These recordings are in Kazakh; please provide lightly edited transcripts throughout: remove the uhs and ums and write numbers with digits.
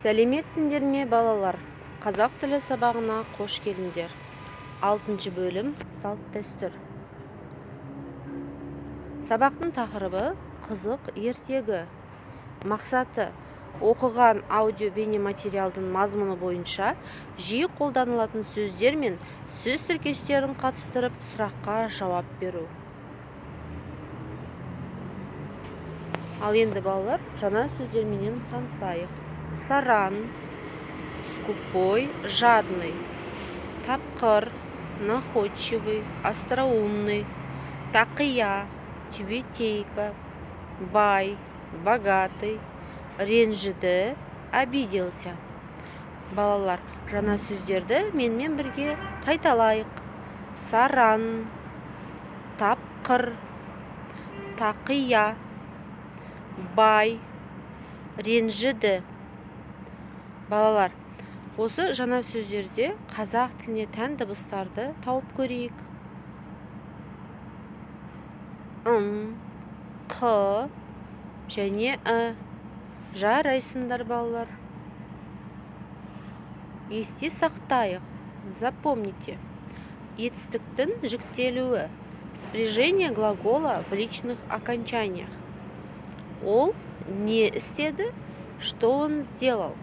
Сәлеметсіңдер ме балалар? Қазақ тілі сабағына қош келдіңдер. 6 бөлім салт дәстүр. Сабақтың тақырыбы қызық ертегі. Мақсаты оқыған аудио бейне материалдың мазмұны бойынша жиі қолданылатын сөздер мен сөз тіркестерін қатыстырып сұраққа жауап беру. Ал енді балалар, жаңа сөздерменен танысайық. Саран, скупой, жадный, тапқыр, находчивый, остроумный, тақия, тюбетейка, бай, богатый, ренжіді, обиделся. Балалар, жаңа сөздерді менімен бірге қайталайық. Саран, тапқыр, тақия, бай, ренжіді. Балалар, осы жаңа сөздерде қазақ тіліне тән дыбыстарды тауып көрейік. Қ және жарайсыңдар балалар. Есте сақтайық. Запомните. Етістіктің жіктелуі. Спряжение глагола в личных окончаниях. Ол не істеді? Что он сделал?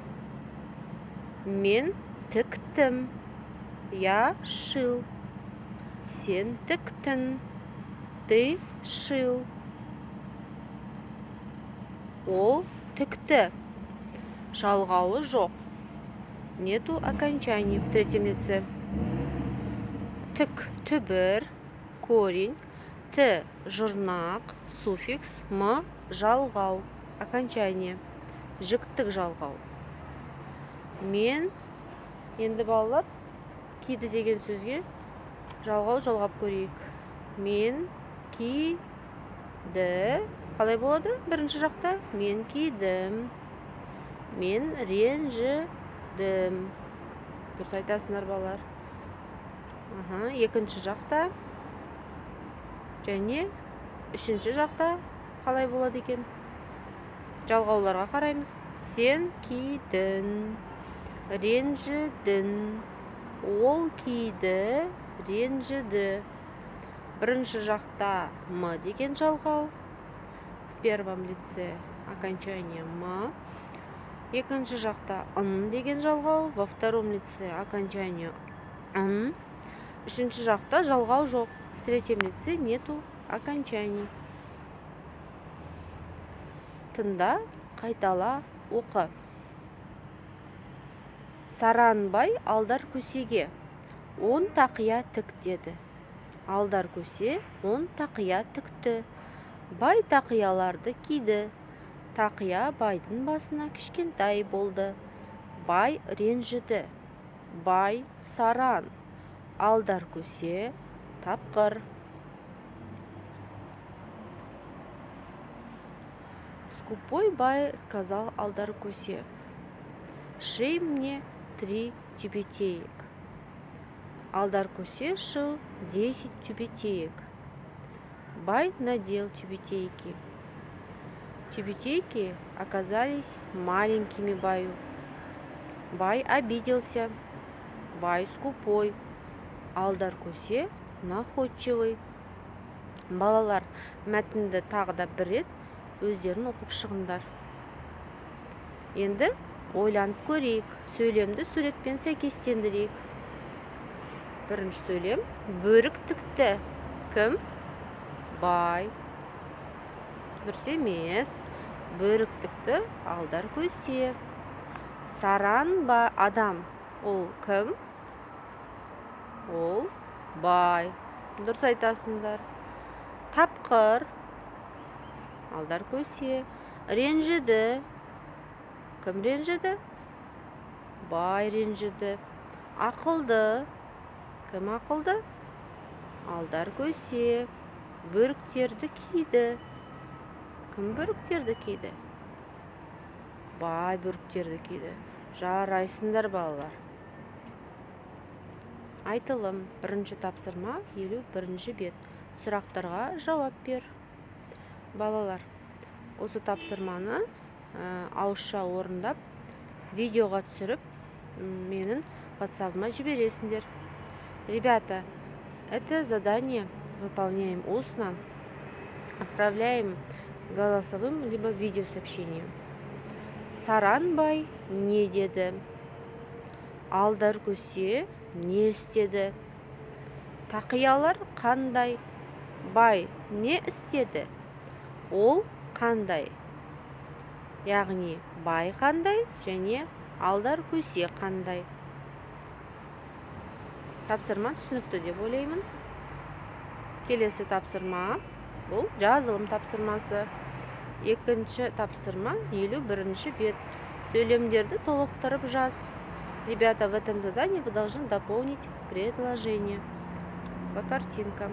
Мен тіктім. Я шил. Сен тіктің. Ты шил. Ол тікті. Жалғауы жоқ. Нету окончаний в третьем лице. Тік түбір, корень, т жұрнақ, суффикс, м жалғау, окончание, жіктік жалғау. Мен, енді балалар, киді деген сөзге жалғау жалғап көрейік. Мен киді. Қалай болады? Бірінші жақта мен кидім. Мен ренжідім. Дұрыс айтасыңдар балалар. Екінші жақта және үшінші жақта қалай болады екен? Жалғауларға қараймыз. Сен кидің, ренжідің. Ол киді, ренжіді. Бірінші жақта м деген жалғау. В первом лице окончание м. Екінші жақта н деген жалғау. Во втором лице окончание н. Үшінші жақта жалғау жоқ. В третьем лице нету окончаний. Тыңда, қайтала, оқы. Саранбай алдар көсеге 10 тақия тік деді. Алдар көсе 10 тақия тікті. Бай тақияларды киді. Тақия байдың басына кішкентай болды. Бай ренжіді. Бай саран. Алдар көсе тапқыр. Скупой бай сказал алдар көсе: шей мне 3 тюбетеек. Алдар көсе шил 10 тюбетеек. Бай надел тюбетейки. Тюбетейки оказались маленькими баю. Бай обиделся. Бай скупой. Алдар көсе находчивый. Балалар, мәтінді тағы да бір рет өздерін оқып шығыңдар. Енді ойланып көрейік. Сөйлемді суретпен сәйкестендірейік. Бірінші сөйлем. Бөрік тікті. Кім? Бай. Дұрыс емес. Бөрік тікті. Алдар көсе. Саран ба адам. Ол кім? Ол бай. Дұрыс айтасыңдар. Тапқыр. Алдар көсе. Ренжіді. Кім ренжіді? Бай ренжіді. Ақылды. Кім ақылды? Алдар көсе. Бөріктерді киді. Кім бөріктерді киді? Бай бөріктерді киді. Жарайсыңдар балалар. Айтылым. Бірінші тапсырма 51 бет. Сұрақтарға жауап бер. Балалар, осы тапсырманы ауызша орындап видеоға түсіріп менің WhatsApp-ыма жібересіңдер. Ребята, это задание выполняем устно, отправляем голосовым либо видеосообщением. Саранбай не деді? Алдар көсе не істеді? Тақиялар қандай? Бай не істеді? Ол қандай? Яғни бай қандай және алдар көсе қандай? Тапсырма түсінікті деп ойлаймын. Келесі тапсырма бұл жазылым тапсырмасы. Екінші тапсырма 51-ші бет. Сөйлемдерді толықтырып жаз. Ребята, в этом задании вы должны дополнить предложение по картинкам.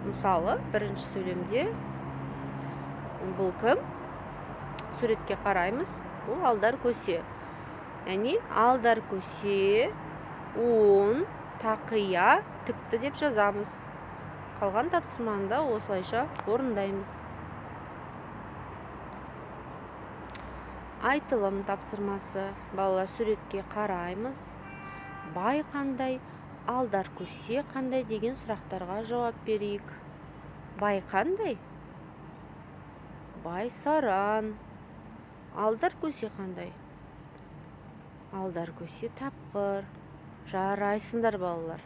Мысалы, бірінші сөйлемде бұл кім? Суретке қараймыз. Бұл алдар көсе. Яғни алдар көсе, он, тақия, тікті деп жазамыз. Қалған тапсырманы да осылайша орындаймыз. Айтылым тапсырмасы. Балалар, суретке қараймыз. Бай қандай, алдар көсе қандай деген сұрақтарға жауап берейік. Бай қандай? Бай саран. Алдар көсе қандай? Алдар көсе тапқыр. Жарайсыңдар балалар.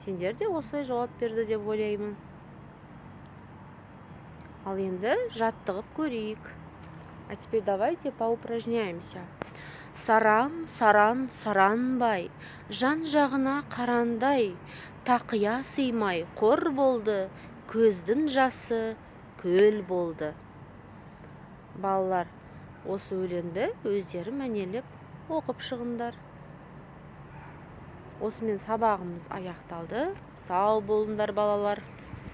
Сендер де осылай жауап берді деп ойлаймын. Ал енді жаттығып көрейік. А теперь давайте поупражняемся. Саран, саран, саранбай, жан жағына қарандай, тақия сыймай қор болды, көздің жасы көл болды. Балалар, осы өлеңді өздері мәнелеп оқып шығыңдар. Осымен сабағымыз аяқталды. Сау болыңдар балалар.